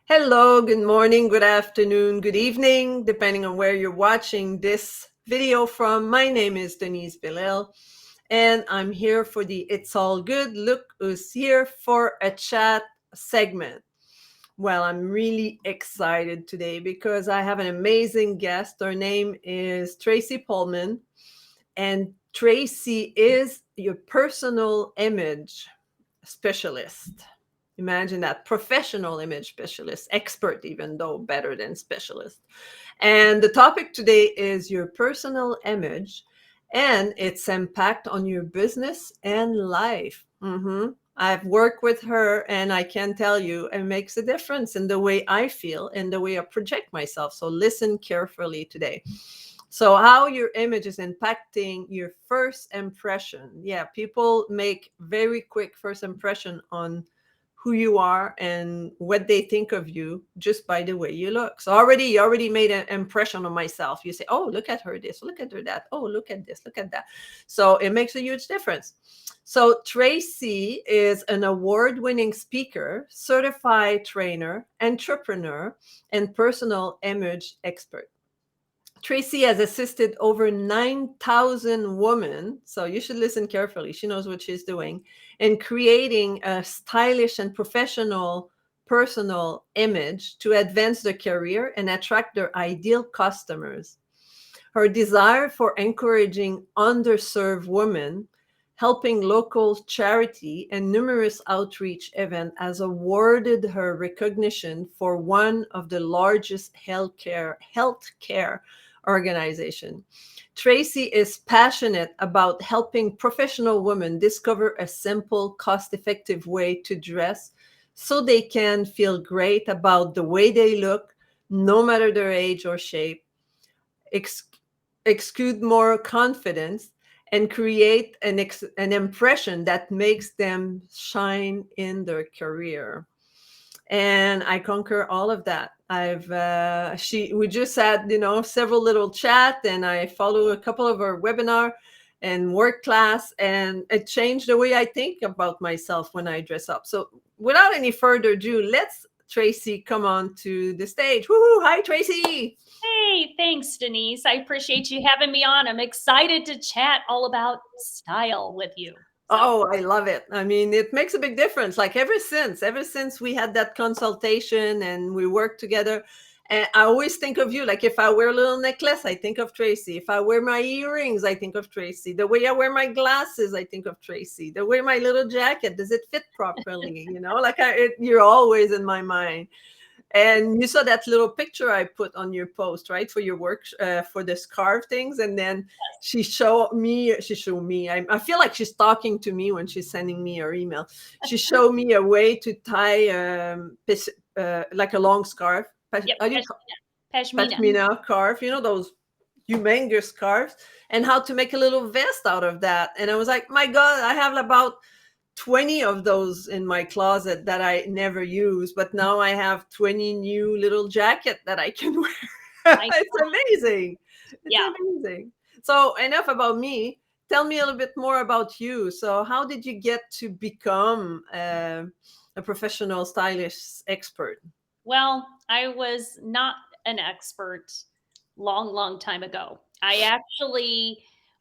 Hello, good morning, good afternoon, good evening, depending on where you're watching this video from. My name is Denise Bellel, and I'm here for the It's All Good. Look who's here for a chat segment. Well, I'm really excited today because I have an amazing guest. Her name is Tracy Pohlmann, and Tracy is your personal image specialist. Imagine that, professional image specialist, expert, even though better than specialist. And the topic today is your personal image and its impact on your business and life. I've worked with her, and I can tell you it makes a difference in the way I feel and the way I project myself. So listen carefully today. So, how your image is impacting your first impression. Yeah, people make very quick first impression on who you are and what they think of you just by the way you look. So you already made an impression on myself. You say, "Oh, look at her this, look at her that. Oh, look at this, look at that." So it makes a huge difference. So Tracy is an award-winning speaker, certified trainer, entrepreneur, and personal image expert. Tracy has assisted over 9,000 women, so you should listen carefully. She knows what she's doing, in creating a stylish and professional personal image to advance their career and attract their ideal customers. Her desire for encouraging underserved women, helping local charity and numerous outreach events has awarded her recognition for one of the largest healthcare organization. Tracy is passionate about helping professional women discover a simple, cost-effective way to dress so they can feel great about the way they look, no matter their age or shape, ex- exude more confidence, and create an impression that makes them shine in their career. And I conquer all of that. We just had, several little chat, and I follow a couple of her webinar and work class, and it changed the way I think about myself when I dress up. So without any further ado, let's Tracy come on to the stage. Woohoo! Hi, Tracy. Hey, thanks, Denise. I appreciate you having me on. I'm excited to chat all about style with you. Oh, I love it. I mean, it makes a big difference. Like ever since we had that consultation and we worked together, and I always think of you. Like if I wear a little necklace, I think of Tracy. If I wear my earrings, I think of Tracy. The way I wear my glasses, I think of Tracy. The way my little jacket, does it fit properly? You're always in my mind. And you saw that little picture I put on your post, right, for your work, for the scarf things. And then she showed me. I feel like she's talking to me when she's sending me her email. She showed me a way to tie like a long scarf. Yep, How do you call pashmina. pashmina scarf? You know those humongous scarves, and how to make a little vest out of that. And I was like, my God, I have about 20 of those in my closet that I never use, but now I have 20 new little jacket that I can wear. I It's amazing. It's Yeah. amazing. So enough about me. Tell me a little bit more about you. So how did you get to become a professional stylist expert? Well, I was not an expert long time ago.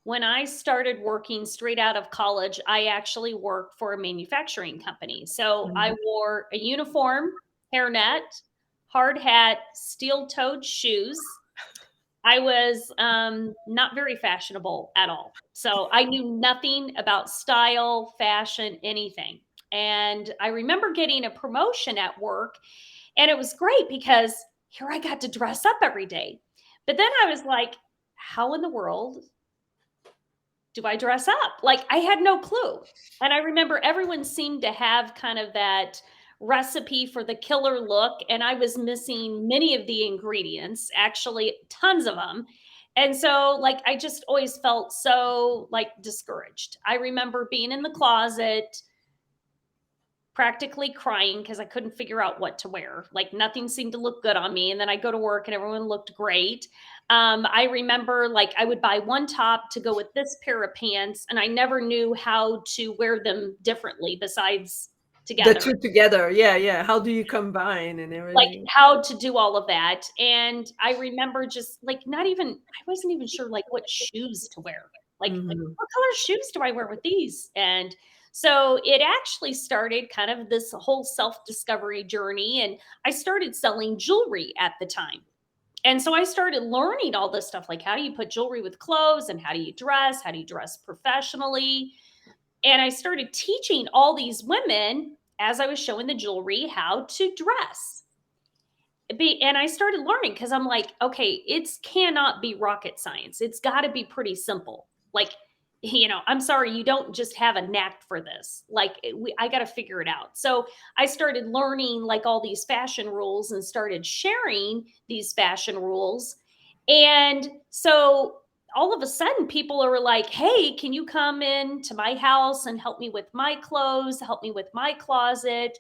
When I started working straight out of college, I actually worked for a manufacturing company. So I wore a uniform, hairnet, hard hat, steel toed shoes. I was not very fashionable at all. So I knew nothing about style, fashion, anything. And I remember getting a promotion at work, and it was great because here I got to dress up every day. But then I was like, how in the world do I dress up? Like, I had no clue. And I remember everyone seemed to have kind of that recipe for the killer look, and I was missing many of the ingredients, actually tons of them. And so like I just always felt so like discouraged. I remember being in the closet practically crying because I couldn't figure out what to wear. Like nothing seemed to look good on me. And then I go to work and everyone looked great. I remember like I would buy one top to go with this pair of pants, and I never knew how to wear them differently besides The together, two together. Yeah, yeah. How do you combine and like everything? how to do all of that. And I remember just like not even, I wasn't even sure like what shoes to wear. Like Mhm. what color shoes do I wear with these? And so it actually started kind of this whole self discovery journey. And I started selling jewelry at the time. And so I started learning all this stuff like how do you put jewelry with clothes and how do you dress professionally. And I started teaching all these women as I was showing the jewelry how to dress. And I started learning because I'm like, okay, it's cannot be rocket science. It's got to be pretty simple. Like, I'm sorry, you don't just have a knack for this. Like, I got to figure it out. So I started learning like all these fashion rules and started sharing these fashion rules. And so all of a sudden, people are like, hey, can you come in to my house and help me with my clothes, help me with my closet?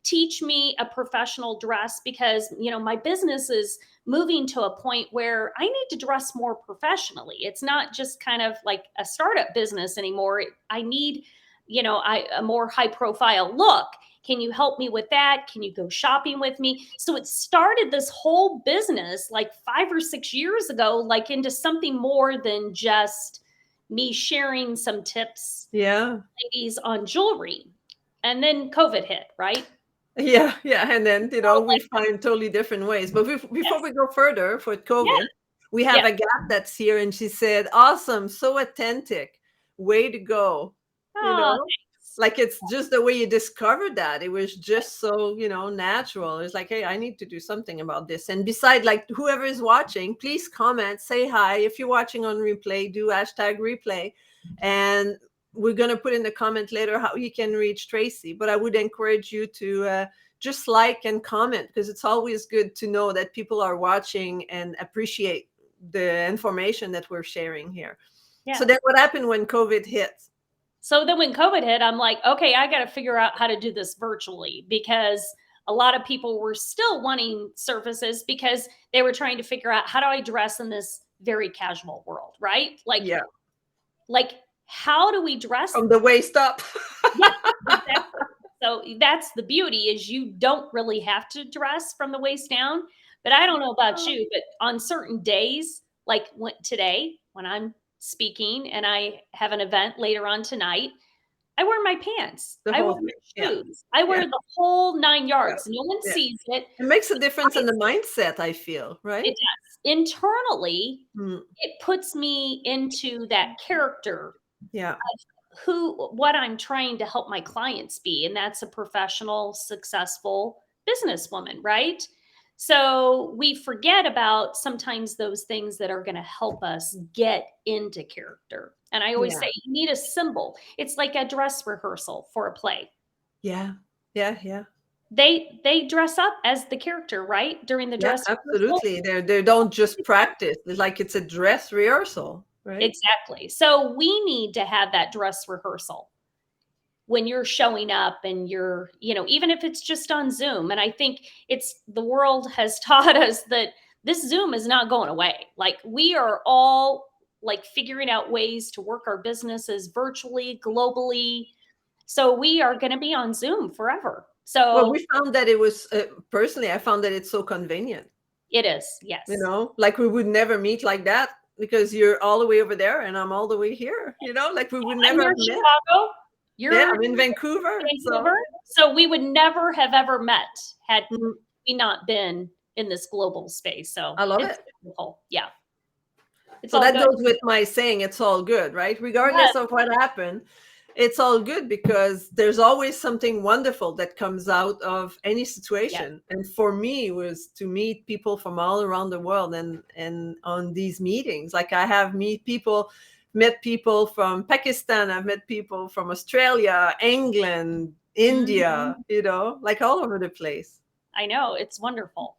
Teach me a professional dress because my business is moving to a point where I need to dress more professionally. It's not just kind of like a startup business anymore. I need a more high profile look. Can you help me with that? Can you go shopping with me? So it started this whole business like 5 or 6 years ago, like into something more than just me sharing some tips, Yeah. ladies, on jewelry. And then COVID hit, right? Yeah, yeah, and then, we Like, find totally different ways. But before yes. we go further for Yeah. COVID, we have Yeah. a gap that's here, and she said, "Awesome, so authentic, way to go." You Oh, know, thanks. like it's just the way you discovered that. It was just so, natural. It's like, hey, I need to do something about this. And beside, like whoever is watching, please comment, say hi. If you're watching on replay, do hashtag replay, and we're gonna put in the comment later how you can reach Tracy. But I would encourage you to just like and comment because it's always good to know that people are watching and appreciate the information that we're sharing here. So Yes. then what happened when COVID hit? So then when COVID hit, I'm like, okay, I got to figure out how to do this virtually because a lot of people were still wanting services because they were trying to figure out how do I dress in this very casual world, right? Yeah, Like how do we dress? from the waist up. Yes, exactly. So that's the beauty is you don't really have to dress from the waist down. But I don't know about you, but on certain days, like today, when I'm speaking and I have an event later on tonight, I wear my pants. The I wear whole thing. my Yeah, shoes. I yeah, wear the whole 9 yeah, yards. No one yeah. sees it. It makes a difference in I the mindset, I feel, right? It does. Internally, Mm, it puts me into that character yeah, what I'm trying to help my clients be, and that's a professional, successful businesswoman, right? So we forget about sometimes those things that are going to help us get into character. And I always yeah, say you need a symbol. It's like a dress rehearsal for a play. yeah, yeah, yeah. They dress up as the character, right? During the Yeah, dress rehearsal. absolutely. They don't just practice. It's like it's a dress rehearsal, right? Exactly. So we need to have that dress rehearsal when you're showing up and you're, even if it's just on Zoom. And I think it's the world has taught us that this Zoom is not going away. Like we are all like figuring out ways to work our businesses virtually, globally. So we are going to be on Zoom forever. Well, So we found that it was personally, I found that it's so convenient. it is. Yes. Like we would never meet like that because you're all the way over there and I'm all the way here. Like we would I'm never near have met. Chicago. Yeah, You're I'm in Vancouver, Vancouver. so So we would never have ever met had mm, we not been in this global space. So I love it's it. beautiful. Yeah. It's So all that good. goes with my saying it's all good, right? Yes. Regardless of what happened, it's all good because there's always something wonderful that comes out of any Yes. situation. And for me, it was to meet people from all around the world and on these meetings. Like I have met people from Pakistan, I've met people from Australia, England, India, Mhm. like all over the place. I know. It's wonderful.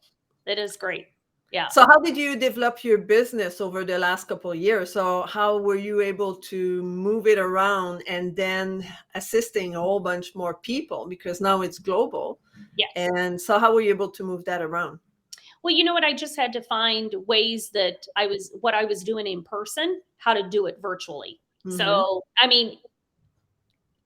It is great. Yeah. So how did you develop your business over the last couple of years? So how were you able to move it around and then assisting a whole bunch more people because now it's global? Yes. And so how were you able to move that around? Well, you know what? I just had to find ways that what I was doing in person, how to do it virtually. Hmm. So, I mean,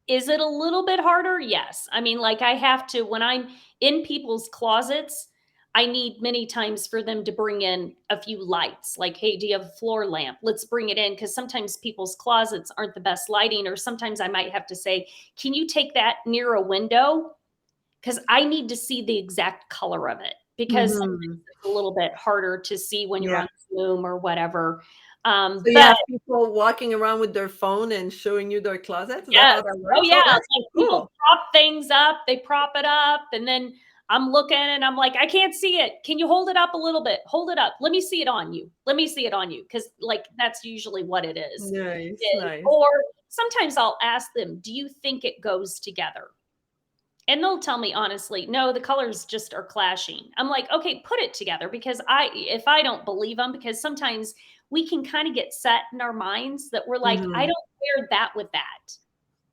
Is it a little bit harder? Yes. I mean, like, I have to when I'm in people's closets, I need many times for them to bring in a few lights. Like, "Hey, do you have a floor lamp? Let's bring it in," because sometimes people's closets aren't the best lighting, or sometimes I might have to say, "Can you take that near a window? Because I need to see the exact color of it," because sometimes Hmm. it's a little bit harder to see when you're Yeah. on Zoom or whatever. So you But have people walking around with their phone and showing you their closet? Is that yes. how that Oh, works? yeah, Oh, that's like, people cool. prop things up, they prop it up, and then I'm looking and I'm like, "I can't see it. Can you hold it up a little bit? Hold it up. Let me see it on you. Let me see it on you," because like, that's usually what it Nice, is nice. or sometimes I'll ask them, "Do you think it goes together?" And they'll tell me honestly, "No, the colors just are clashing." I'm like, "Okay, put it together," because if I don't believe them, because sometimes we can kinda get set in our minds that we're like, "I Mhm. don't wear that with that."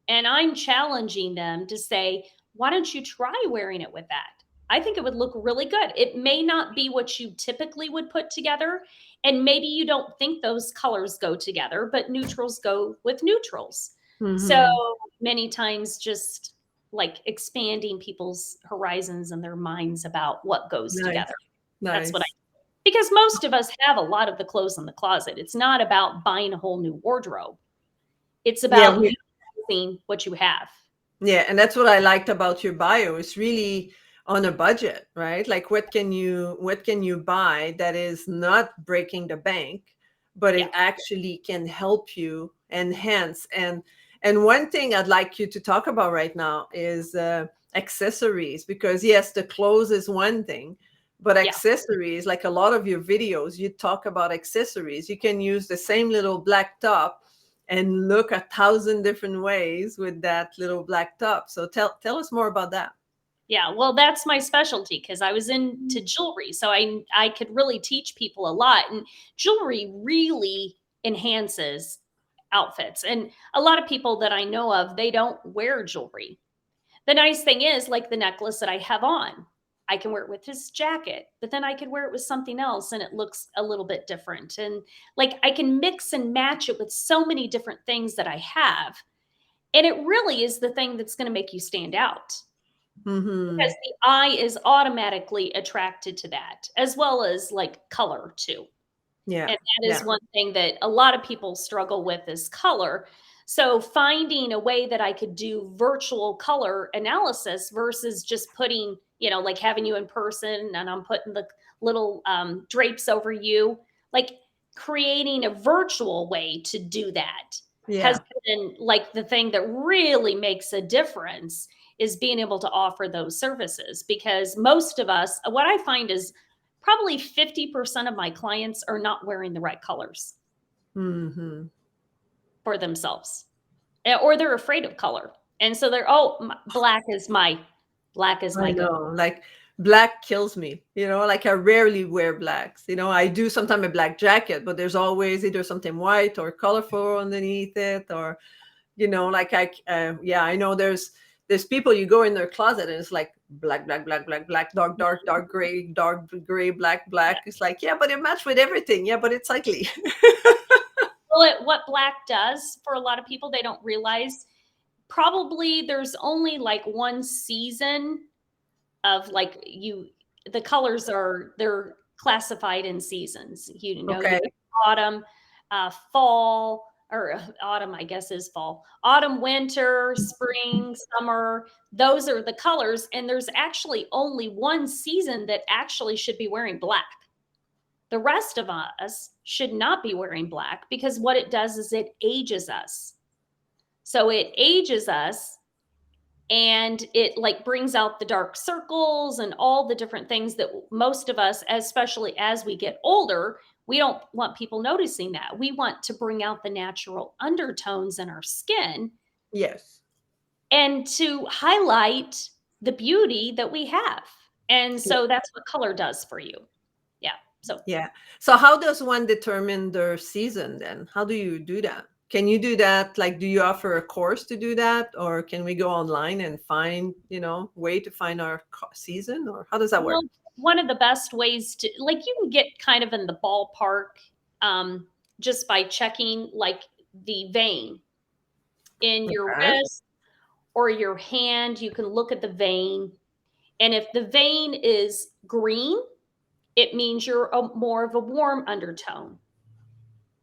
And I'm challenging them to say, "Why don't you try wearing it with that? I think it would look really good." It may not be what you typically would put together, and maybe you don't think those colors go together, but neutrals go with neutrals. So Mhm. many times just like expanding people's horizons and their minds about what goes Nice, together. That's what I nice. because most of us have a lot of the clothes in the closet. It's not about buying a whole new wardrobe. It's Yeah, about we using what you have. yeah, and that's what I liked about your bio. It's really on a budget, right? Like what can you buy that is not breaking the bank, but Yeah. it actually can help you enhance and one thing I'd like you to talk about right now is accessories because yes, the clothes is one thing, but Yeah. accessories, like a lot of your videos, you talk about accessories. You can use the same little black top and look 1,000 different ways with that little black top. So tell us more about that. Yeah, well, that's my specialty because I was into jewelry, so I could really teach people a lot, and jewelry really enhances outfits, and a lot of people that I know of, they don't wear jewelry. The nice thing is, like the necklace that I have on, I can wear it with this jacket, but then I could wear it with something else and it looks a little bit different, and, like, I can mix and match it with so many different things that I have, and it really is the thing that's gonna make you stand out. Because Hmm. the eye is automatically attracted to that, as well as, like, color too, Yeah. and that is Yeah. one thing that a lot of people struggle with is color. So, finding a way that I could do virtual color analysis versus just putting like, having you in person and I'm putting the little, drapes over you, like, creating a virtual way to do that has Yeah. been, like, the thing that really makes a difference is being able to offer those services because most of us what I find is probably 50% of my clients are not wearing the right colors Hmm. for themselves, or they're afraid of color. And so they're, "Oh, black is I my go." know. Like black kills me. Like I rarely wear blacks. I do sometimes a black jacket, but there's always either something white or colorful underneath it, or like yeah, I know there's people you go in their closet and it's like black, black, black, black, black, dark, dark, dark gray, black, Yeah. black. It's like, yeah, but it matched with everything. Yeah, but it's ugly. Well, what black does for a lot of people, they don't realize, probably there's only, like, 1 season of, like, the colors they're classified in seasons. You Okay. got autumn, fall, or autumn, I guess, is fall. Autumn, winter, spring, summer, those are the colors, and there's actually only 1 season that actually should be wearing black. The rest of us should not be wearing black because what it does is it ages us. So it ages us and it, like, brings out the dark circles and all the different things that most of us, especially as we get older, we don't want people noticing that. We want to bring out the natural undertones in our skin Yes. and to highlight the beauty that we have. And Yeah. so that's what color does for you. Yeah. So Yeah. So how does one determine their season then? How do you do that? Can you do that? Like, do you offer a course to do that? Or can we go online and find, way to find our season? Or how does that well, work? one of the best ways to, like, you can get kind of in the ballpark, um, just by checking, like, the vein in your Okay. wrist or your hand, you can look at the vein. And if the vein is green, it means you're more of a warm undertone.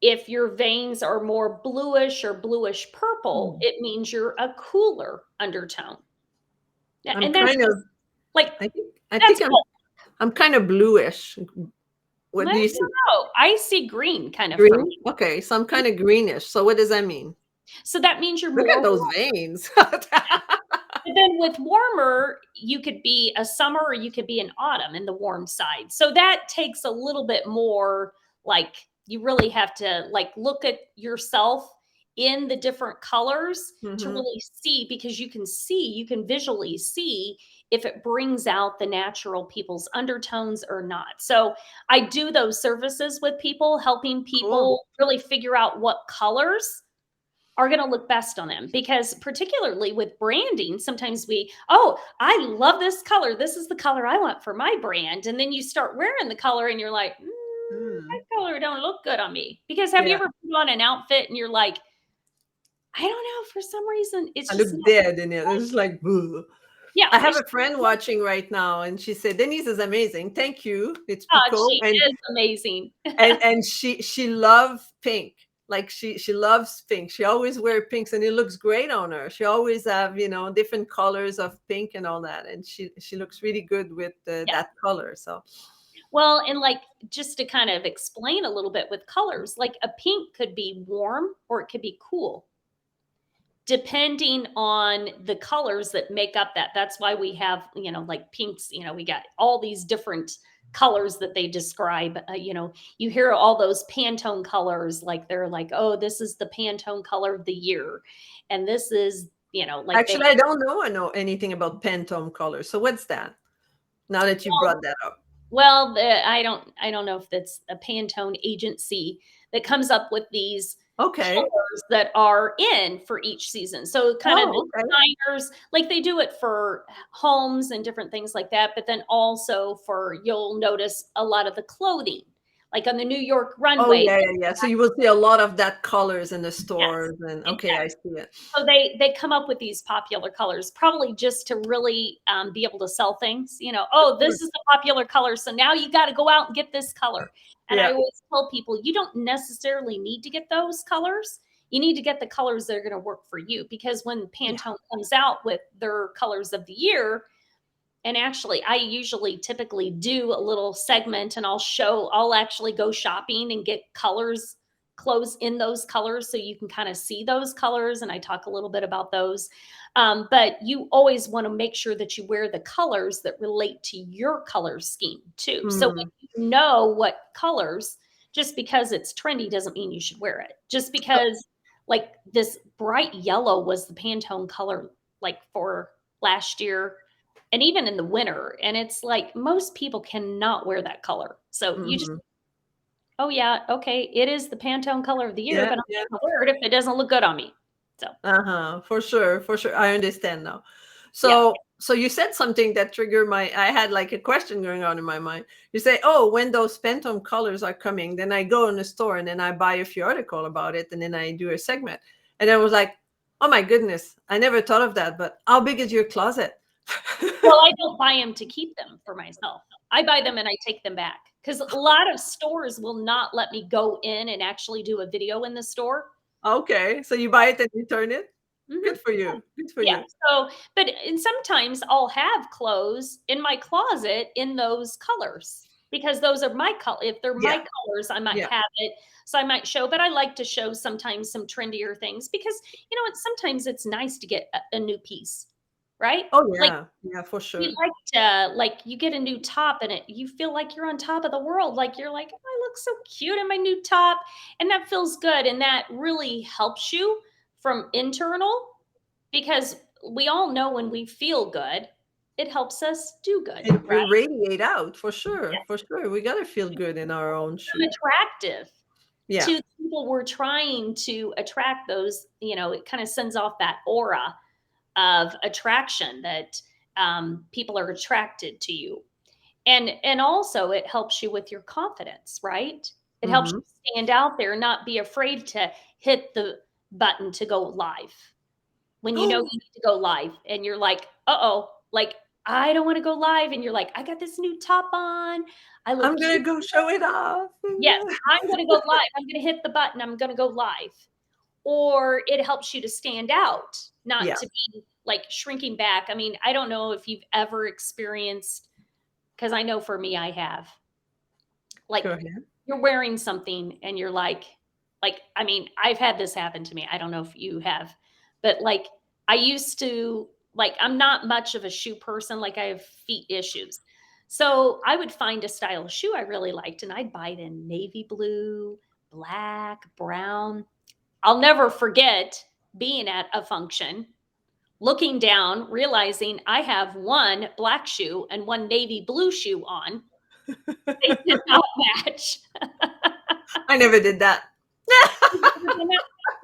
If your veins are more bluish or bluish purple, Hmm. it means you're a cooler undertone. I'm And that's kind of, just like, I that's think cool. I'm kind of bluish. What Well, do you see? no, I see green kind of for Green? me. Okay, so I'm kind of greenish. So what does that mean? So that means you're Look at more those warm. veins. But then with warmer, you could be a summer or you could be an autumn in the warm side. So that takes a little bit more, like, you really have to like look at yourself in the different colors to Hmm. really see, because you can visually see if it brings out the natural people's undertones or not. So I do those services with people, helping Cool. people really figure out what colors are going to look best on them, because particularly with branding, sometimes oh, I love this color, this is the color I want for my brand, and then you start wearing the color and you're like, Mm. that color don't look good on me. Because have you Yeah, ever put on an outfit and you're like, I don't know, for some reason it's I just look not dead in it. right. It's like, boo. Yeah, I have it's a friend watching right now, and she said, "Denise is amazing. Thank you. It's Pico." she is amazing. And she loves pink. Like she loves pink. She always wear pinks, and it looks great on her. She always have different colors of pink and all that, and she looks really good with Yeah. that color. So Well, and like, just to kind of explain a little bit with colors, like a pink could be warm or it could be cool, depending on the colors that make up that. That's why we have, like pinks, we got all these different colors that they describe. You hear all those Pantone colors, like they're like, oh, this is the Pantone color of the year. And this is, like they actually, I don't know anything about Pantone colors. So what's that? Now that you have, brought that up. well, I don't know if that's a Pantone agency that comes up with these Okay. colors that are in for each season. So kind of the Oh, okay. designers, like they do it for homes and different things like that, but then also for, you'll notice a lot of the clothing, like on the New York Oh, runway. yeah, yeah, yeah. So you will see a lot of that colors in the Yes, stores, and okay, I exactly. see it. So they come up with these popular colors, probably just to really, be able to sell things. Of Oh, this course. is the popular color, so now you got to go out and get this color. And I Yeah. always tell people, you don't necessarily need to get those colors. You need to get the colors that are going to work for you, because when Yeah. Pantone comes out with their colors of the year, and actually, I usually typically do a little segment and I'll actually go shopping and get clothes in those colors, so you can kind of see those colors. And I talk a little bit about those. But you always want to make sure that you wear the colors that relate to your color scheme too. So when Mhm. you know what colors, just because it's trendy doesn't mean you should wear it. Just So because, like, this bright yellow was the Pantone color, like, for last year, and even in the winter, and it's like most people cannot wear that color. So you just, mhm. "Oh, yeah, okay, it is the Pantone color of the year, Yeah, but I'm yeah. not gonna wear it if it doesn't look good on me." So, Uh-huh. For sure, for sure. I understand now. yeah. So you said something that triggered I had like a question going on in my mind. You say, "Oh, when those Pantone colors are coming, then I go in the store and then I buy a few article about it and then I do a segment." And I was like, "Oh my goodness, I never thought of that, but how big is your closet?" Well, I don't buy them to keep them for myself. I buy them and I take them back, because a lot of stores will not let me go in and actually do a video in the store. Okay, so you buy it and return it? Mhm. Good for you. Good for Yeah, you. so, and sometimes I'll have clothes in my closet in those colors, because those are my color. If they're my Yeah, colors, I might yeah. have it, so I might show, but I like to show sometimes some trendier things, because, sometimes it's nice to get a new piece, right? Oh, Like, yeah. Yeah, for you sure. like to, like, you get a new top and you feel like you're on top of the world, like, you're like, "Oh, I look so cute in my new top," and that feels good, and that really helps you from internal, because we all know when we feel good, it helps us do good, It right? radiate out for sure, for sure. We gotta feel good in our own Become shoes. attractive Yeah. to the people we're trying to attract. Those, it kind of sends off that aura of attraction that, people are attracted to you. And also it helps you with your confidence, right? It helps Mhm. you stand out there and not be afraid to hit the button to go live. when you know Oh, you need to go live and you're like, "Uh-oh," like, "I don't wanna go live," and you're like, "I got this new top on. I look I'm gonna cute." go show it off. Yes, "I'm gonna go live. I'm gonna hit the button. I'm gonna go live." Or it helps you to stand out, not Yeah, to be, like, shrinking back. I mean, I don't know if you've ever experienced, because I know for me, I have. go Like, ahead. you're wearing something and you're like, I mean, I've had this happen to me. I don't know if you have, but, like, I used to like, I'm not much of a shoe person, like, I have feet issues. So, I would find a style of shoe I really liked, and I'd buy it in navy blue, black, brown. I'll never forget being at a function, looking down, realizing I have one black shoe and one navy blue shoe on. They did not match. I never did that.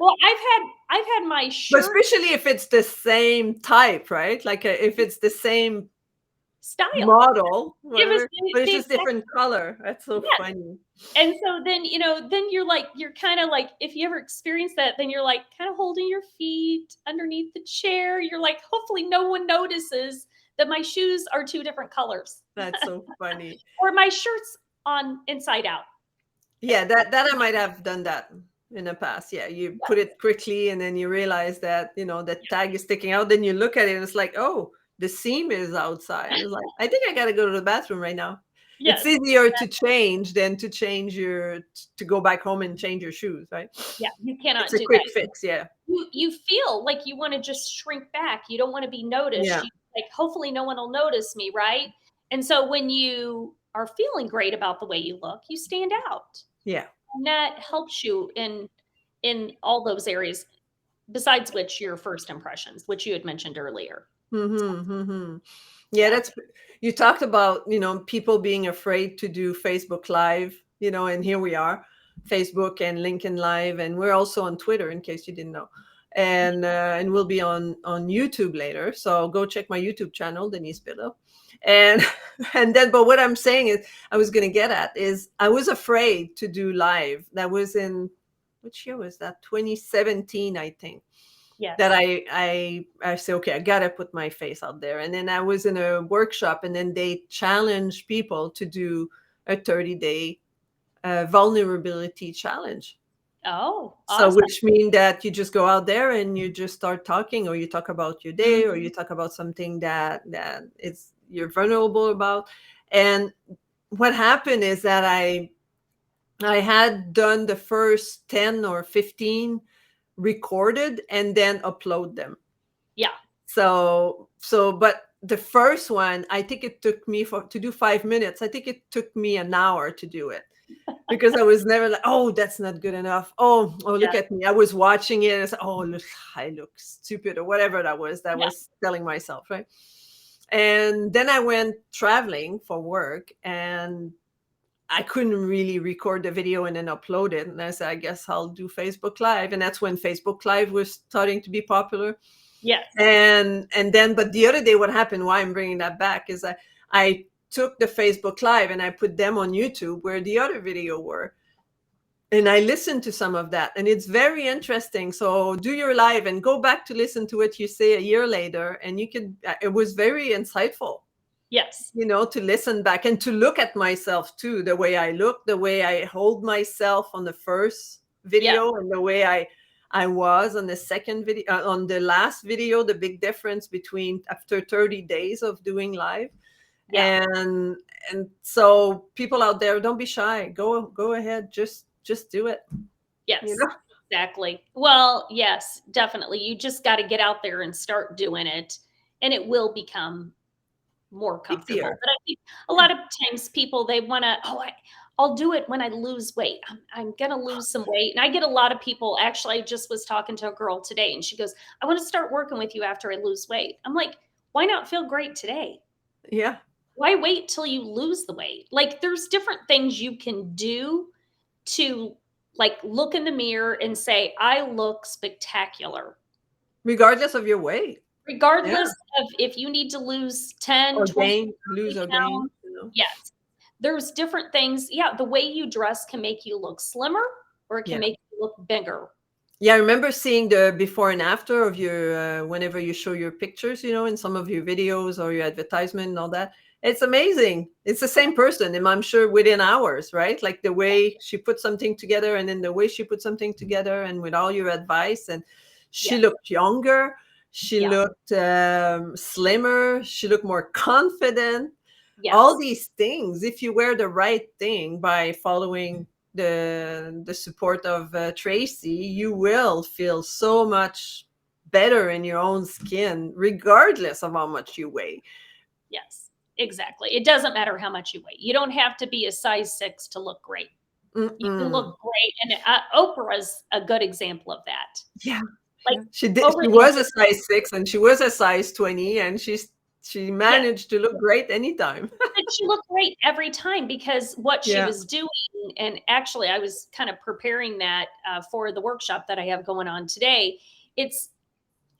Well, I've had my But shirt especially if it's the same type, right? Like, if it's the same style. model, It was whatever, but it's the just exact different color. That's so yes. funny. And so then, then you're kinda like, if you ever experience that, then you're like kinda holding your feet underneath the chair. You're like, hopefully no one notices that my shoes are 2 different colors That's so funny. or my shirt's on inside out. Eh, Yeah, that I might have done that in the past. Yeah, you put yes, it quickly and then you realize that, the tag is sticking out. Then you look at it and it's like, oh, the seam is outside. It's like, I think I got to go to the bathroom right now. It's yes, easier to change than to to go back home and change your shoes, right? yeah, you It's cannot a do that. quick fix. Yeah. You feel like you wanna just shrink back, you don't wanna be noticed, Yeah. you like, hopefully no one will notice me, right? And so when you are feeling great about the way you look, you stand out, Yeah. and that helps you in all those areas, besides which your first impressions, which you had mentioned earlier. Mhm, mhm. Yeah, Yeah. that's you talked about, people being afraid to do Facebook Live, and here we are, Facebook and LinkedIn Live, and we're also on Twitter in case you didn't know. And we'll be on YouTube later. So go check my YouTube channel, Denise Billo. And and then but what I'm saying is I was gonna get at is I was afraid to do live. That was in which year was that? 2017, I think that Yes. I say, okay, I gotta put my face out there. And then I was in a workshop, and then they challenge people to do a 30-day vulnerability challenge. Oh, So, awesome. which mean that you just go out there and you just start talking, or you talk about your day, or Mhm. you talk about something that it's you're vulnerable about. And what happened is that I had done the first 10 or 15 recorded and then upload them. Yeah. But the first one, I think it took me to do 5 minutes. I think it took me an hour to do it because I was never like, oh, that's not good enough. Oh, Yeah. look at me. I was watching it and I said, oh, look, I look stupid or whatever that Yeah. was telling myself, right? And then I went traveling for work and I couldn't really record the video and then upload it. And I said, I guess I'll do Facebook Live. And that's when Facebook Live was starting to be popular. Yes. And then but the other day what happened, why I'm bringing that back, is I took the Facebook Live and I put them on YouTube where the other video were, and I listened to some of that, and it's very interesting. So do your live and go back to listen to what you say a year later, and you could it was very insightful, Yes. to listen back and to look at myself too, the way I look, the way I hold myself on the first Yes. video, and the way I was on the second video, on the last video, the big difference between after 30 days of doing live. Yeah. And so people out there, don't be shy, go ahead, just do it, you Yes, know exactly. Well, yes, definitely. You just gotta get out there and start doing it, and it will become more comfortable. easier. But I think a Yeah, lot of times people, they wanna, "Oh, I'll do it when I lose weight. I'm gonna lose some weight." And I get a lot of people, actually, I just was talking to a girl today, and she goes, "I wanna start working with you after I lose weight." I'm like, "Why not feel great today? yeah. Why wait till you lose the weight?" Like, there's different things you can do to, like, look in the mirror and say, "I look spectacular." Regardless of your weight. Yeah. Regardless of if you need to lose 10, Or 20, gain, lose 30 or gain, pounds. Yes. There's different things. Yeah, the way you dress can make you look slimmer or it can yeah. make you look bigger. Yeah, I remember seeing the before and after of your whenever you show your pictures, in some of your videos or your advertisement and all that. It's amazing. It's the same person, and I'm sure within hours, right? Like the way she put something together, and then the way she put something together, and with all your advice, and she Yes. looked younger, she Yeah. looked slimmer, she looked more confident. All Yes. these things, if you wear the right thing by following the support of Tracy, you will feel so much better in your own skin, regardless of how much you weigh. Yes. Exactly. It doesn't matter how much you weigh. You don't have to be a size 6 to look great. You can look Mm-mm. great, and Oprah's a good example of that. Yeah, Like, yeah. She did. over She the was a years. size 6, and she was a size 20, and she Yes. managed to look great anytime. But she looked great every time because what she Yeah. was doing, and actually, I was kind of preparing that, for the workshop that I have going on today. It's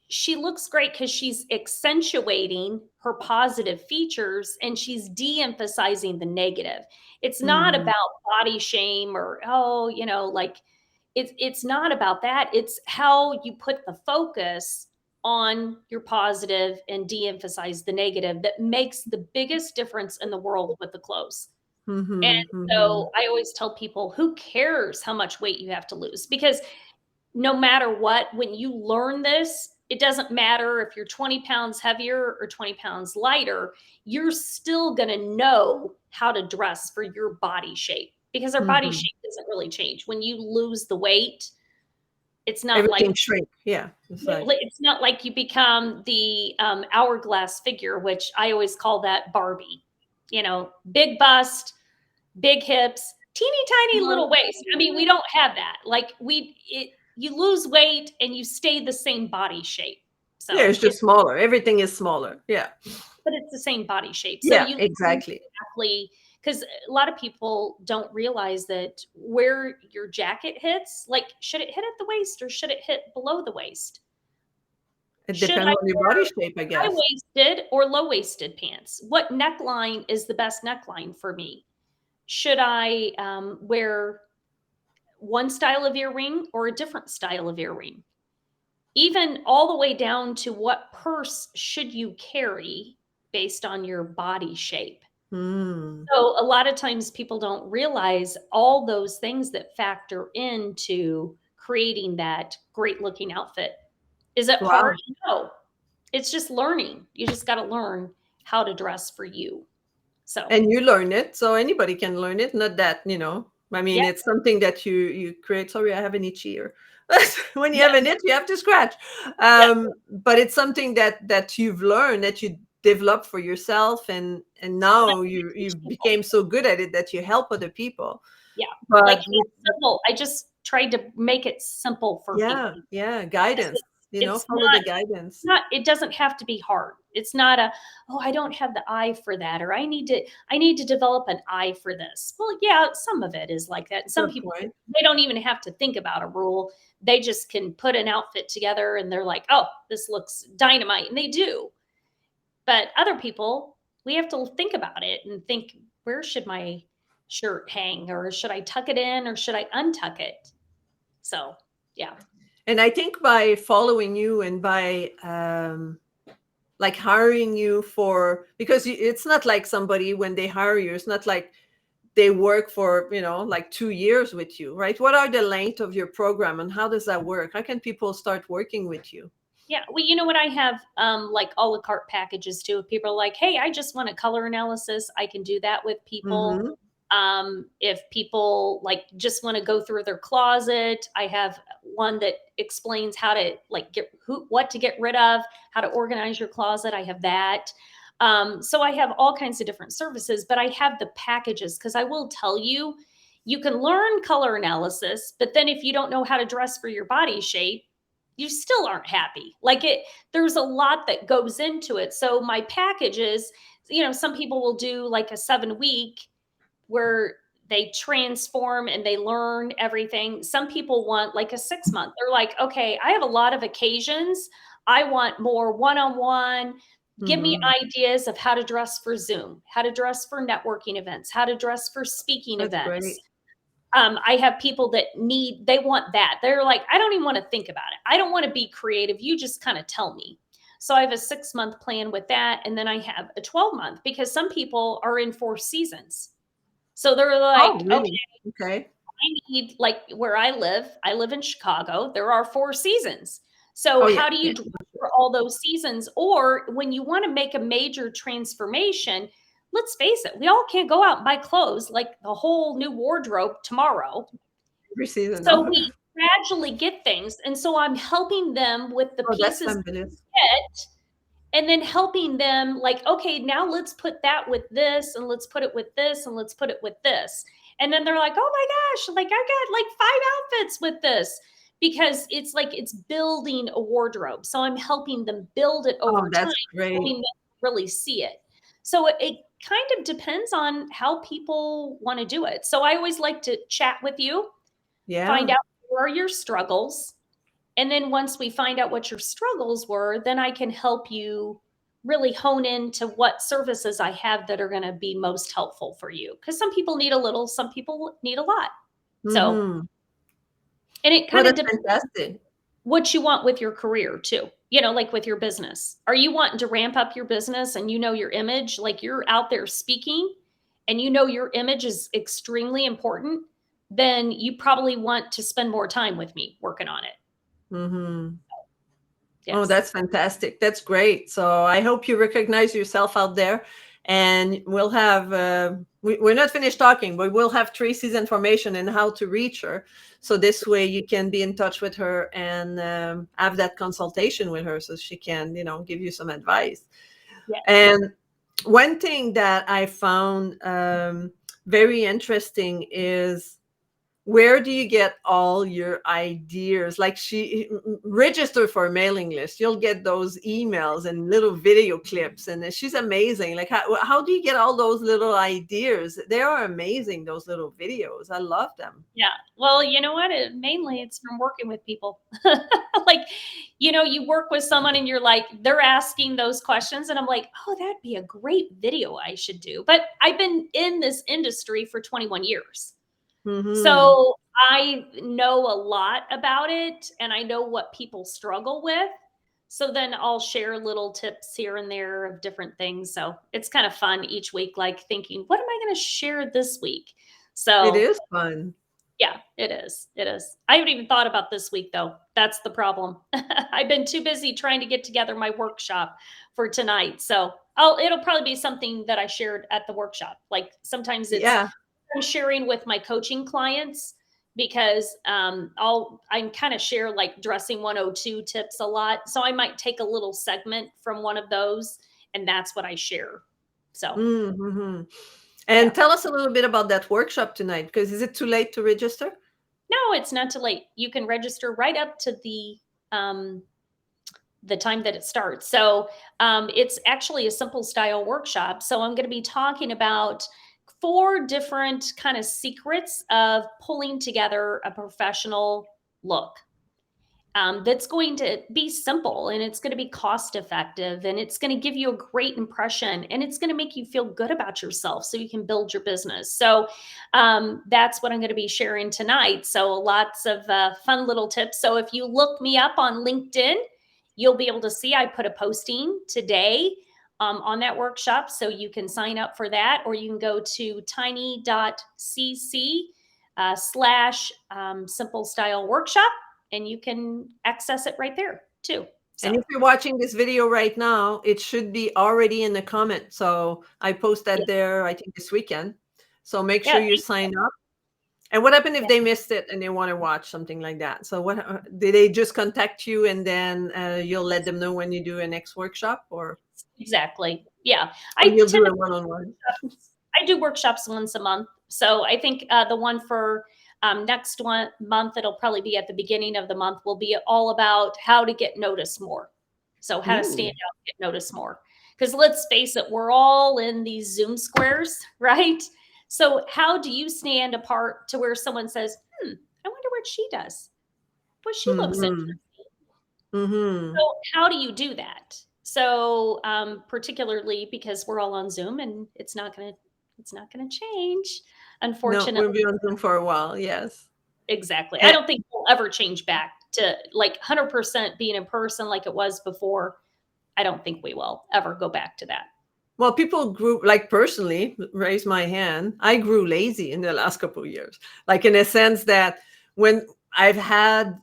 She looks great because she's accentuating her positive features and she's de-emphasizing the negative. It's not Mhm. about body shame or, oh, like, it's not about that. It's how you put the focus on your positive and de-emphasize the negative that makes the biggest difference in the world with the clothes. And Mhm. Mhm. so I always tell people, who cares how much weight you have to lose? Because no matter what, when you learn this, it doesn't matter if you're 20 pounds heavier or 20 pounds lighter, you're still going to know how to dress for your body shape because our body Mhm. shape doesn't really change. When you lose the weight, it's not like Everything shrink. Yeah. It's like, it's not like you become the hourglass figure, which I always call that Barbie. Big bust, big hips, teeny tiny little waist. I mean, we don't have that. Like, you lose weight and you stay the same body shape. yeah, So it's just smaller. Everything is smaller. Yeah. but it's the same body shape. So Yeah, you learn exactly. exactly, because a lot of people don't realize that where your jacket hits, like, should it hit at the waist or should it hit below the waist? It Should I depends on your body wear shape, I high guess. waisted or low waisted pants? What neckline is the best neckline for me? Should I wear one style of earring or a different style of earring? Even all the way down to what purse should you carry based on your body shape. Hmm. So a lot of times people don't realize all those things that factor into creating that great looking outfit. Is it hard? Wow. No. It's just learning. You just got to learn how to dress for you. So, And you learn it, so anybody can learn it. Not that, I yeah, mean, it's something that you create. Sorry, I have an itch here. When you have an yes, itch, you have to scratch. yes, But it's something that you've learned, that you develop for yourself, and now keep you it simple. became so good at it that you help other people. Yeah. Like, But with, hands simple. I just tried to make it simple for yeah, people yeah, because guidance, it's follow the guidance. not it doesn't have to be hard. It's not a, "Oh, I don't have the eye for that," or I need to develop an eye for this." Well, yeah, some of it is like that. Some Good people, point. they don't even have to think about a rule. They just can put an outfit together and they're like, "Oh, this looks dynamite," and they do. But other people, we have to think about it and think, "Where should my shirt hang? Or should I tuck it in or should I untuck it?" So, yeah. And I think by following you and by like hiring you for, because it's not like somebody, when they hire you, it's not like they work for, like 2 years with you, right? What are the length of your program, and how does that work? How can people start working with you? Yeah, well, you know what? I have like a la carte packages too. If people are like, "Hey, I just want a color analysis," I can do that with people. Mm-hmm. If people like just want to go through their closet, I have one that explains how to, like, what to get rid of, how to organize your closet. I have that. So I have all kinds of different services, but I have the packages because I will tell you, you can learn color analysis, but then if you don't know how to dress for your body shape, you still aren't happy. Like, there's a lot that goes into it. So my packages, some people will do like a 7 week where they transform and they learn everything. Some people want like a 6 month. They're like, okay, I have a lot of occasions. I want more one on one. Give me Mm-hmm. ideas of how to dress for Zoom, how to dress for networking events, how to dress for speaking That's events. great. I have people that they want that. They're like, I don't even want to think about it. I don't want to be creative. You just kind of tell me. So I have a 6-month plan with that. And then I have a 12-month because some people are in 4 seasons. So they're Oh, like, okay, really? Okay. I need, like where I live in Chicago, there are 4 seasons. So Oh, how yeah. do Yeah. you deliver all those seasons? Or when you want to make a major transformation, let's face it, we all can't go out and buy clothes like the whole new wardrobe tomorrow. Every season. So Oh, we gradually get things. And so I'm helping them with the oh, that's pieces fabulous. get, and then helping them like, okay, now let's put that with this, and let's put it with this, and let's put it with this. And then they're like, oh my gosh, like I got like 5 outfits with this, because it's like it's building a wardrobe. So I'm helping them build it Oh, over time, that's great. helping them really see it. So it kind of depends on how people want to do it. So I always like to chat with you, find Yeah. out where are your struggles, and then once we find out what your struggles were, then I can help you really hone into what services I have that are going to be most helpful for you. Because some people need a little, some people need a lot. So, Mm-hmm. and it Oh, kind of that's depends fantastic. what you want with your career too. Like with your business. Are you wanting to ramp up your business and your image, like you're out there speaking and your image is extremely important? Then you probably want to spend more time with me working on it. Mm-hmm. Oh, Yes. that's fantastic. That's great. So I hope you recognize yourself out there. And we'll have, we're not finished talking, but we'll have Tracy's information and how to reach her. So this way you can be in touch with her and have that consultation with her so she can, give you some advice. Yes. And one thing that I found very interesting is, where do you get all your ideas? Like, she register for a mailing list. You'll get those emails and little video clips, and she's amazing. Like, how do you get all those little ideas? They are amazing, those little videos. I love them. Yeah. Well, you know what? Mainly it's from working with people. Like, you work with someone and you're like, they're asking those questions. And I'm like, oh, that'd be a great video I should do. But I've been in this industry for 21 years. Mm-hmm. So I know a lot about it and I know what people struggle with. So then I'll share little tips here and there of different things. So it's kind of fun each week, like thinking, what am I going to share this week? It So is fun. yeah, it is. It is. I haven't even thought about this week though. That's the problem. I've been too busy trying to get together my workshop for tonight. So it'll probably be something that I shared at the workshop. Like sometimes Yeah. I'm sharing with my coaching clients because I kind of share like dressing 102 tips a lot. So I might take a little segment from one of those and that's what I share. So Mm-hmm. yeah. And tell us a little bit about that workshop tonight, because is it too late to register? No, it's not too late. You can register right up to the time that it starts. So it's actually a simple style workshop. So I'm going to be talking about 4 different kind of secrets of pulling together a professional look. That's going to be simple and it's going to be cost effective and it's going to give you a great impression and it's going to make you feel good about yourself so you can build your business. So that's what I'm going to be sharing tonight. So lots of fun little tips. So if you look me up on LinkedIn, you'll be able to see I put a posting today on that workshop. So you can sign up for that or you can go to tiny.cc slash simple style workshop and you can access it right there too. And So if you're watching this video right now, it should be already in the comment. So I post that yeah, there, I think this weekend. So make yeah, sure you sign up. And what happened if yeah, they missed it and they want to watch something like that? So what did they just contact you and then you'll let them know when you do a next workshop, exactly. Yeah, or I you'll do tend to a one-on-one? I do workshops once a month. So I think the one for next one month, it'll probably be at the beginning of the month, will be all about how to get noticed more. So how to stand Ooh. out, get noticed more. Because let's face it, we're all in these Zoom squares, right? So how do you stand apart to where someone says, I wonder what she does? Well, she looks Mm-hmm. interesting. Mm-hmm. So how do you do that? So particularly because we're all on Zoom and it's not going to It's not going to change, No, unfortunately. we'll be on Zoom for a while. Yes. Exactly. I And, don't think we'll ever change back to like 100% being in person like it was before. I don't think we will ever go back to that. well, people grew, like, personally, raise my hand. I grew lazy in the last couple of years, like in a sense that when I've had,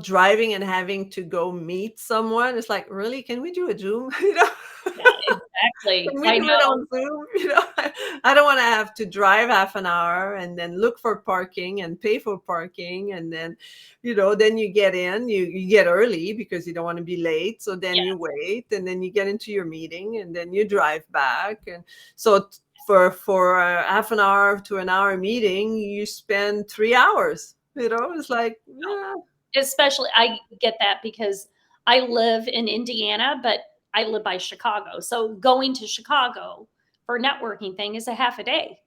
driving and having to go meet someone, it's like, really, can we do a Zoom? Yeah, exactly. Can we I do it know. on Zoom? I don't want to have to drive half an hour and then look for parking and pay for parking. And then, then you get in, you get early because you don't want to be late. So then you Yes. wait and then you get into your meeting and then you drive back. And so for a half an hour to an hour meeting, you spend 3 hours. It's like, yeah. Especially, I get that because I live in Indiana, but I live by Chicago. So going to Chicago for a networking thing is a half a day.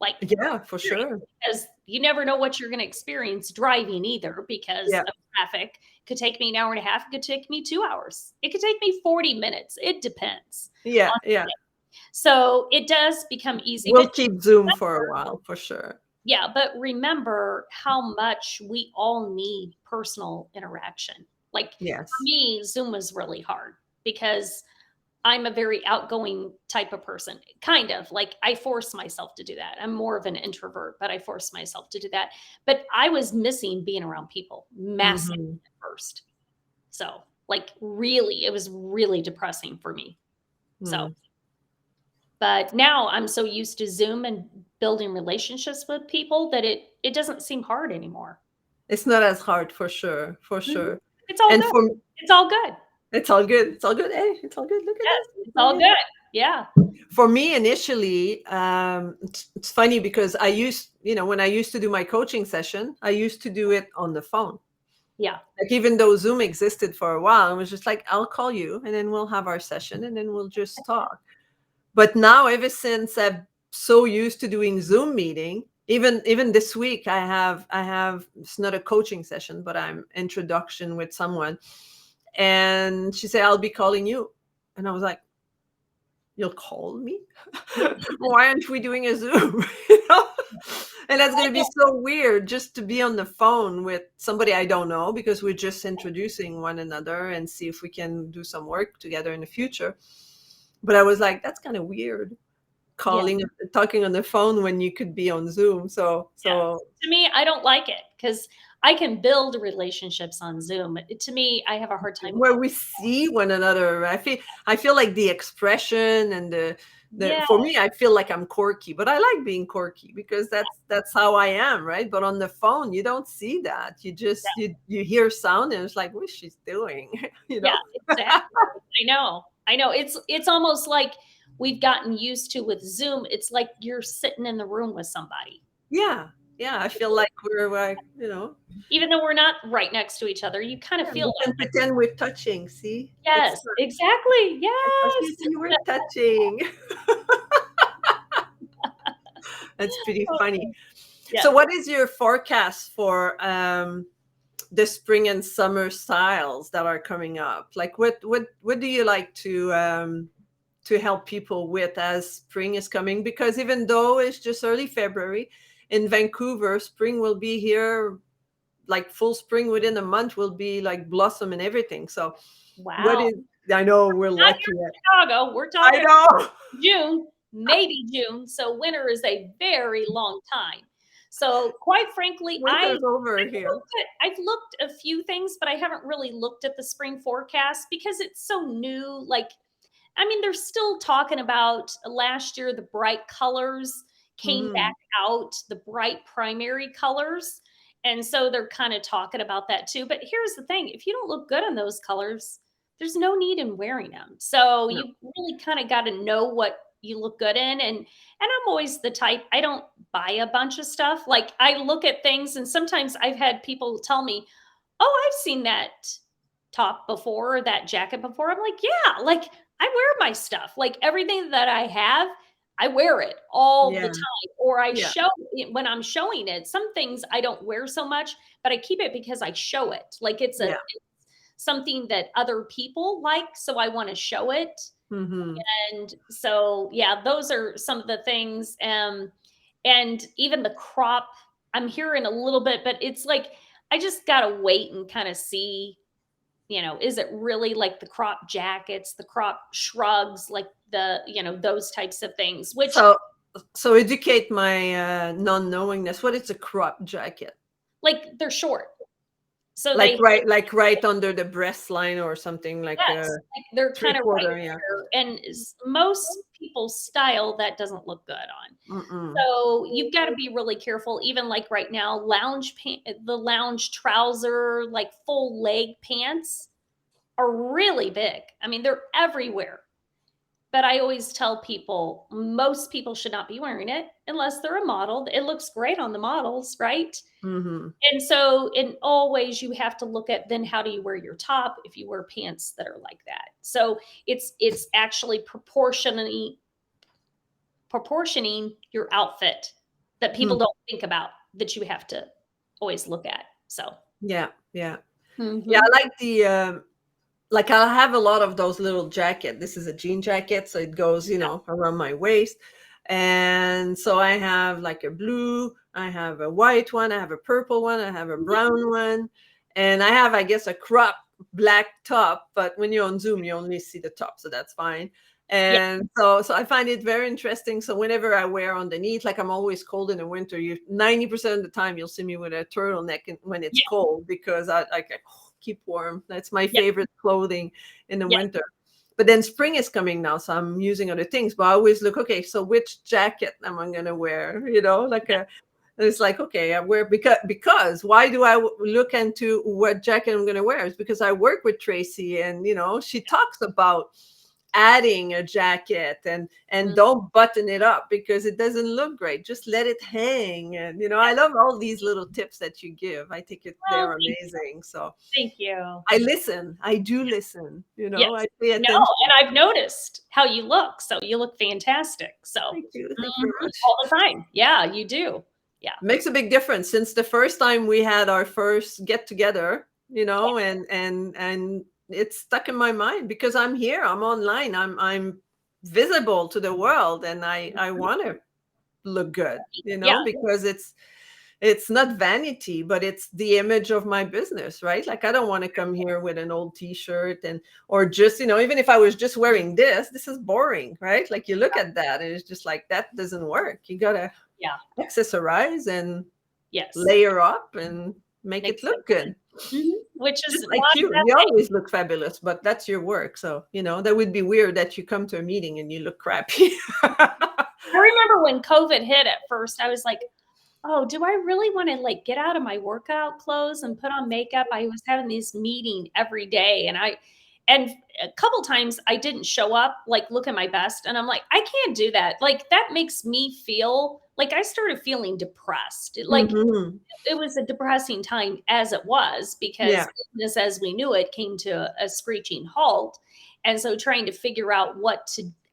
Like, Yeah, for seriously, sure. because you never know what you're going to experience driving either because Yeah. of traffic. It could take me an hour and a half. It could take me 2 hours. It could take me 40 minutes. It depends Yeah. on Yeah. the day. So it does become easy. We'll But keep Zoom for a while for sure. yeah, but remember how much we all need personal interaction. Like for Yes. me, Zoom was really hard because I'm a very outgoing type of person. Kind of like I force myself to do that. I'm more of an introvert, but I force myself to do that. But I was missing being around people massively Mhm. at first. So, like, really, it was really depressing for me. So, Mm. but now I'm so used to Zoom and building relationships with people that it doesn't seem hard anymore. It's not as hard for sure, for Mhm. sure. It's all And good. for It's all good. it's all good. It's all good. Hey, it's all good. Look at Yes, this. It's it's all all good. good. Yeah. For me initially, it's funny because when I used to do my coaching session, I used to do it on the phone. Yeah. Like even though Zoom existed for a while, it was just like, I'll call you and then we'll have our session and then we'll just talk. But now, ever since I'm so used to doing Zoom meeting, even this week, I have it's not a coaching session, but I'm introduction with someone, and she said, "I'll be calling you," and I was like, "You'll call me? Why aren't we doing a Zoom?" you know? And that's I gonna be know. so weird just to be on the phone with somebody I don't know because we're just introducing one another and see if we can do some work together in the future. But I was like, that's kind of weird Yeah, calling talking on the phone when you could be on Zoom. So yeah. so To me, I don't like it because I can build relationships on Zoom. To me, I have a hard time where building. we see one another, I feel like the expression and the Yeah, for me, I feel like I'm quirky, but I like being quirky because that's how I am, right? But on the phone, you don't see that. You just you hear sound and it's like, what's she's doing? you yeah, know? exactly. I know. I know. It's almost like we've gotten used to with Zoom. It's like you're sitting in the room with somebody. Yeah. Yeah. I feel like we're like. Even though we're not right next to each other, you kind of Yeah, feel we like can pretend we're touching. See, it's yes, exactly. I thought Yes. you were touching. That's pretty funny. So, Yes. what is your forecast for the spring and summer styles that are coming up? Like, what do you like to help people with as spring is coming? Because even though it's just early February in Vancouver, spring will be here. Like full spring within a month will be like blossom and everything. So, what Wow. is? I know we're Not lucky. here in Chicago. We're I talking know. June, maybe June. So winter is a very long time. So quite frankly, Winter's over I've here. I've looked a few things, but I haven't really looked at the spring forecast because it's so new. Like, I mean, they're still talking about last year, the bright colors came back Mhm. out, the bright primary colors. And so they're kind of talking about that too. But here's the thing, if you don't look good in those colors, there's no need in wearing them. So No. you really kind of got to know what you look good in. And I'm always the type, I don't buy a bunch of stuff. Like I look at things and sometimes I've had people tell me, "Oh, I've seen that top before or that jacket before." I'm like, "Yeah, like I wear my stuff. Like everything that I have, I wear it all the Yeah. time or I Yeah. show it when I'm showing it. Some things I don't wear so much, but I keep it because I show it. Like it's Yeah. something that other people like, so I want to show it. Mm-hmm. And so, yeah, those are some of the things. And even the crop, I'm hearing a little bit, but it's like, I just got to wait and kind of see, is it really like the crop jackets, the crop shrugs, like those types of things, which So, so educate my non-knowingness. What is a crop jacket? like they're short. So Like they like right under the breast line or something like Yes, like they're three kind of right quarter, yeah. there, and most people's style, that doesn't look good on. Mm-mm. So, you've gotta be really careful, even, like, right now, the lounge trouser, like, full leg pants are really big. I mean, they're everywhere, but I always tell people, most people should not be wearing it unless they're a model. It looks great on the models, right? Mm-hmm. And so, in all ways, you have to look at, then how do you wear your top if you wear pants that are like that? So it's actually proportioning your outfit that people don't think about, that you have to always look at. So, Yeah, yeah. Yeah, mhm. I like the like I'll have a lot of those little jacket. This is a jean jacket, so it goes, around my waist. And so I have like a blue, I have a white one, I have a purple one, I have a brown one, and I have, I guess, a crop black top. But when you're on Zoom, you only see the top, so that's fine. Yeah, And so I find it very interesting. So whenever I wear underneath, like I'm always cold in the winter, you 90% of the time you'll see me with a turtleneck when it's yeah, cold because I like keep warm. That's my yeah, favorite clothing in the yeah, winter. But then spring is coming now, so I'm using other things. But I always look, okay, so which jacket am I gonna wear? It's like, okay, I wear because why do I look into what jacket I'm gonna wear? It's because I work with Tracy, and she talks about adding a jacket and mm, don't button it up because it doesn't look great. Just let it hang. And I yeah. love all these little tips that you give. I think Oh, they're thank amazing. So thank you. I listen. I do listen. I Yes. pay No, attention. and I've noticed how you look, so you look fantastic. So, Thank you. Thank you very mhm, much. all the time. Yeah, you do. Yeah. Makes a big difference since the first time we had our first get together, Yeah, and it's stuck in my mind because I'm here, I'm online, I'm visible to the world, and I mhm, want to look good, yeah, because it's not vanity, but it's the image of my business, right? Like I don't want to come here with an old t-shirt and or just, even if I was just wearing this is boring, right? Like you look at that and it's just like that doesn't work. You gotta yeah, accessorize and yes. layer up and make it look good. Exactly. Mhm, which is Just like not a you. bad You thing. always look fabulous, but that's your work. So, that would be weird that you come to a meeting and you look crappy. I remember when COVID hit at first, I was like, "Oh, do I really wanna, like, get out of my workout clothes and put on makeup?" I was having this meeting every day, and a couple times I didn't show up, like, looking my best, and I'm like, "I can't do that." Like, that makes me feel like I started feeling depressed. Mhm. It was a depressing time as it was, because Yeah. business as we knew it came to a screeching halt. And so trying to figure out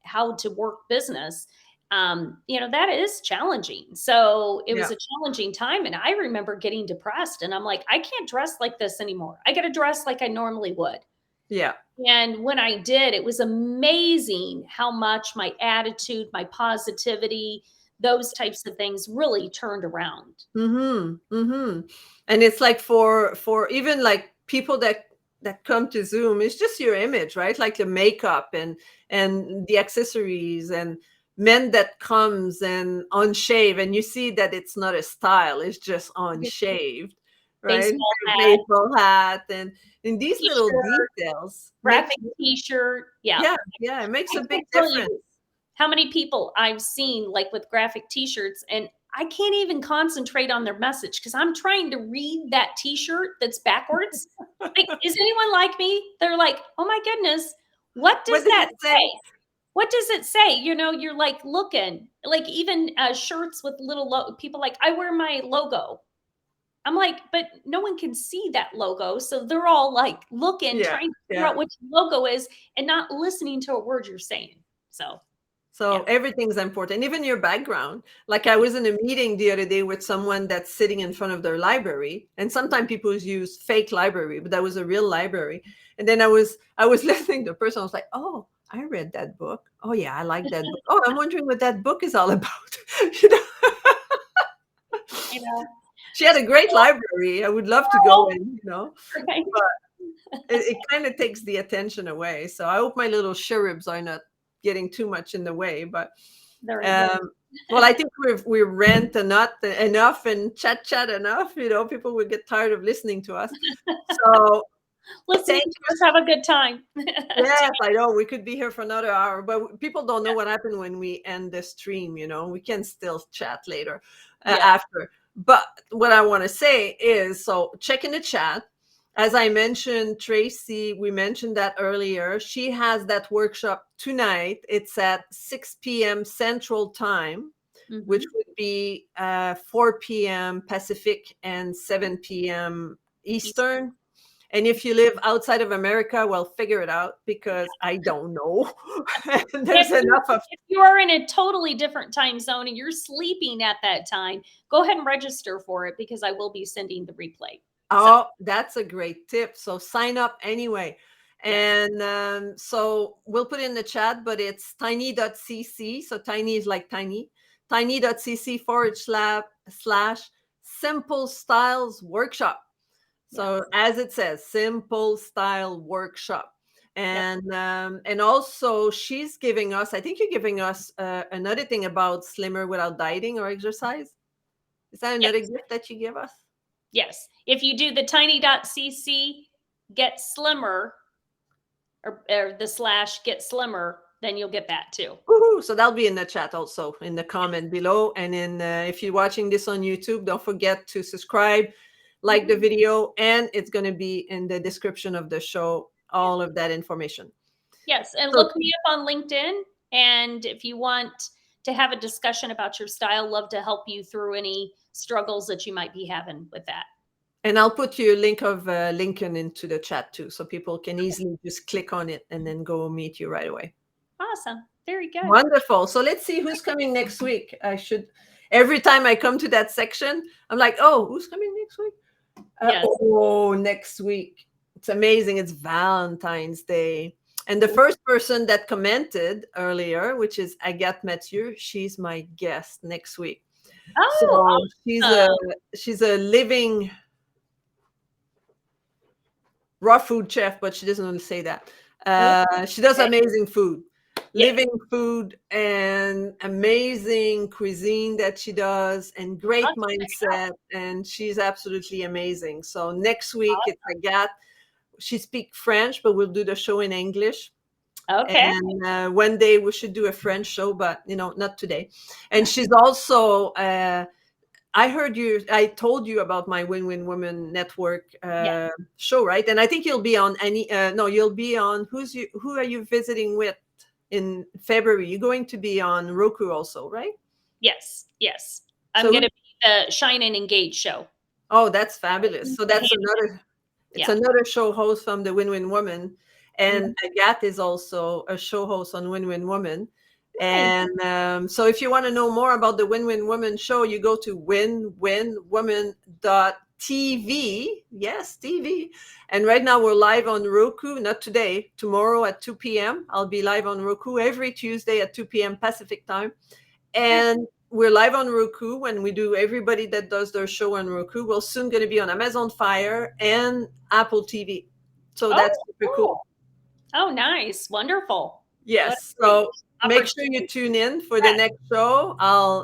how to work business, that is challenging. So it was Yeah. a challenging time. And I remember getting depressed, and I'm like, I can't dress like this anymore. I got to dress like I normally would. Yeah. And when I did, it was amazing how much my attitude, my positivity, those types of things really turned around. Mhm. Mhm. And it's like for even like people that come to Zoom, it's just your image, right? Like the makeup and the accessories and men that comes and unshave and you see that it's not a style, it's just unshaved, right? Baseball hat, Baseball hat and these little t-shirt, details makes graphic t-shirt, yeah. yeah, yeah, it makes I a big can't tell difference. you how many people I've seen, like, with graphic t-shirts, and I can't even concentrate on their message because 'cause I'm trying to read that t-shirt that's backwards. Like, is anyone like me? They're like, "Oh my goodness, what What does does that it say? say? What does it say?" You're, like, looking, like, even, shirts with little people like, "I wear my logo." I'm like, "But no one can see that logo," so they're all, like, looking, Yeah, trying to figure yeah. out which logo is and not listening to a word you're saying. So, So yeah. everything's important, even your background. Like I Yeah. was in a meeting the other day with someone that's sitting in front of their library, and sometimes people use fake library, but that was a real library. And then I was listening to the person. I was like, oh, I read that book. Oh yeah, I like that book. Oh, I'm wondering what that book is all about. You know, You know, she had a great library. I would love to go so, in, right? it kind of takes the attention away. So I hope my little cherubs are not getting too much in the way. But They're um, well, I think we rant enough and chat enough. People will get tired of listening to us. So listening thank to us have a good time. Yes, I know. We could be here for another hour, but people don't know what happened when we end the stream. We can still chat later Yes. after. But what I want to say is, so check in the chat. As I mentioned, Tracy, we mentioned that earlier. She has that workshop tonight. It's at 6 p.m. Central Time, which Mhm. would be 4 p.m. Pacific and 7 p.m. Eastern. Eastern. And if you live outside of America, well, figure it out because I don't know. And If there's you enough of, if you are in a totally different time zone and you're sleeping at that time, go ahead and register for it because I will be sending the replay. So, oh, that's a great tip. So sign up anyway. yes. And so we'll put in the chat, but it's tiny.cc. So tiny is like tiny, tiny.cc// simple styles workshop. Yes. So as it says, simple style workshop. Yep. And also she's giving us, I think you're giving us another thing about slimmer without dieting or exercise. Is that another Yes. gift that you give us? Yes. If you do the tiny.cc get slimmer or the / get slimmer, then you'll get that too. Woohoo! So that'll be in the chat also in the comment below. And then if you're watching this on YouTube, don't forget to subscribe, like the Mhm. video, and it's going to be in the description of the show, all of that information. Yes, and So look me up on LinkedIn. And if you want to have a discussion about your style, love to help you through any struggles that you might be having with that. And I'll put your link of Lincoln into the chat too, so people can easily just click on it and then go meet you right away. Awesome. Very good. Wonderful. So let's see who's coming next week. Every time I come to that section, I'm like, oh, who's coming next week? Yes. Next week. It's amazing. It's Valentine's Day. And the first person that commented earlier, which is Agathe Mathieu, she's my guest next week. Oh, So she's a living raw food chef, but she doesn't want to say that. She does okay. amazing food, Yes. living food, and amazing cuisine that she does, and I'll great check it mindset. And she's absolutely amazing. So next week it's Agathe. She speaks French, but we'll do the show in English. out. Okay. And one day we should do a French show, but not today. And she's also I told you about my Win-Win Women Network Yes. show, right? And I think you'll be on no, you'll be on, who are you visiting with in February? You're going to be on Roku also, right? Yes. Yes. I'm So, going to be the Shine and Engage show. oh, that's fabulous. So The it's Yeah. another show host from the Win-Win Woman. Mhm. And Agathe is also a show host on Win-Win Woman. Nice. And so if you want to know more about the Win-Win Woman show, you go to winwinwoman.tv. Yes, TV. And right now we're live on Roku, not today, tomorrow at 2 p.m. I'll be live on Roku every Tuesday at 2 p.m. Pacific time. And we're live on Roku when we do, everybody that does their show on Roku. We're soon going to be on Amazon Fire and Apple TV. So Oh, that's super cool. cool. Oh, nice. Wonderful. What Yes. a great So make sure you opportunity. tune in for the next show.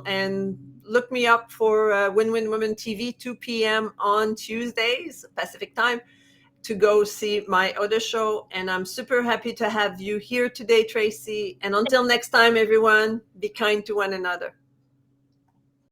And look me up for Win-Win Women TV, 2 p.m. on Tuesdays, Pacific time, to go see my other show. And I'm super happy to have you here today, Tracy. And until next time, everyone, be kind to one another.